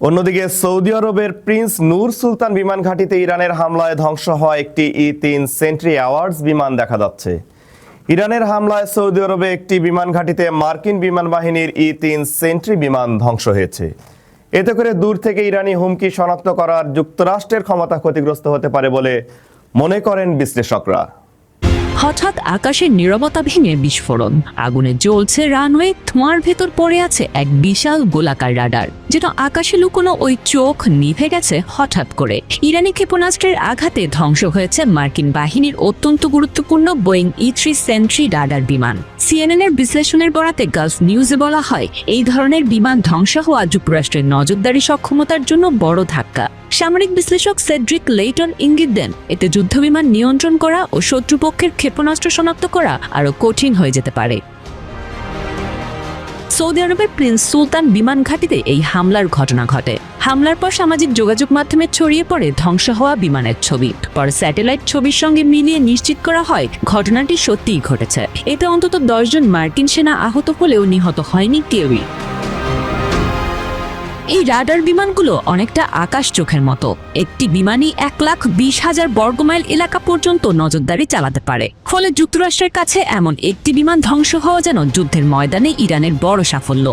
অন্যদিকে সৌদি আরবের প্রিন্স নূর সুলতান বিমান ঘাঁটিতে ইরানের হামলায় ধ্বংস হওয়া একটি ই-3 সেন্ট্রি অ্যাওয়ার্ডস বিমান দেখা যাচ্ছে। ইরানের হামলায় সৌদি আরবে একটি বিমান ঘাঁটিতে মার্কিন বিমান বাহিনীর ই-3 সেন্ট্রি বিমান ধ্বংস হয়েছে। এতে করে দূর থেকে ইরানি হুমকি শনাক্ত করার যুক্তরাষ্ট্রের ক্ষমতা ক্ষতিগ্রস্ত হতে পারে বলে মনে করেন বিশ্লেষকরা। হঠাৎ আকাশের নীরবতা ভেঙে বিস্ফোরণ, আগুনে জ্বলছে রানওয়ে, ধোঁয়ার ভেতর পড়ে আছে এক বিশাল গোলাকার রাডার, যেটা আকাশে লুকোনো ওই চোখ নিভে গেছে হঠাৎ করে। ইরানি ক্ষেপণাস্ত্রের আঘাতে ধ্বংস হয়েছে মার্কিন বাহিনীর অত্যন্ত গুরুত্বপূর্ণ বোয়িং ই-3 সেন্ট্রি রাডার বিমান। সিএনএন এর বিশ্লেষণের বরাতে গালফ নিউজে বলা হয়, এই ধরনের বিমান ধ্বংস হওয়া যুক্তরাষ্ট্রের নজরদারি সক্ষমতার জন্য বড় ধাক্কা। সামরিক বিশ্লেষক সেড্রিক লেইটন ইঙ্গিত দেন, এতে যুদ্ধবিমান নিয়ন্ত্রণ করা ও শত্রুপক্ষের ক্ষেপণাস্ত্র শনাক্ত করা আরও কঠিন হয়ে যেতে পারে। সৌদি আরবের প্রিন্স সুলতান বিমান ঘাঁটিতে এই হামলার ঘটনা ঘটে। হামলার পর সামাজিক যোগাযোগ মাধ্যমে ছড়িয়ে পড়ে ধ্বংস হওয়া বিমানের ছবি। পরে স্যাটেলাইট ছবির সঙ্গে মিলিয়ে নিশ্চিত করা হয় ঘটনাটি সত্যিই ঘটেছে। এতে অন্তত 10 জন মার্কিন সেনা আহত হলেও নিহত হয়নি কেউই। এই রাডার বিমানগুলো অনেকটা আকাশ চোখের মতো। একটি বিমানই 1,20,000 বর্গমাইল এলাকা পর্যন্ত নজরদারি চালাতে পারে। ফলে যুক্তরাষ্ট্রের কাছে এমন একটি বিমান ধ্বংস হওয়া যেন যুদ্ধের ময়দানে ইরানের বড় সাফল্য।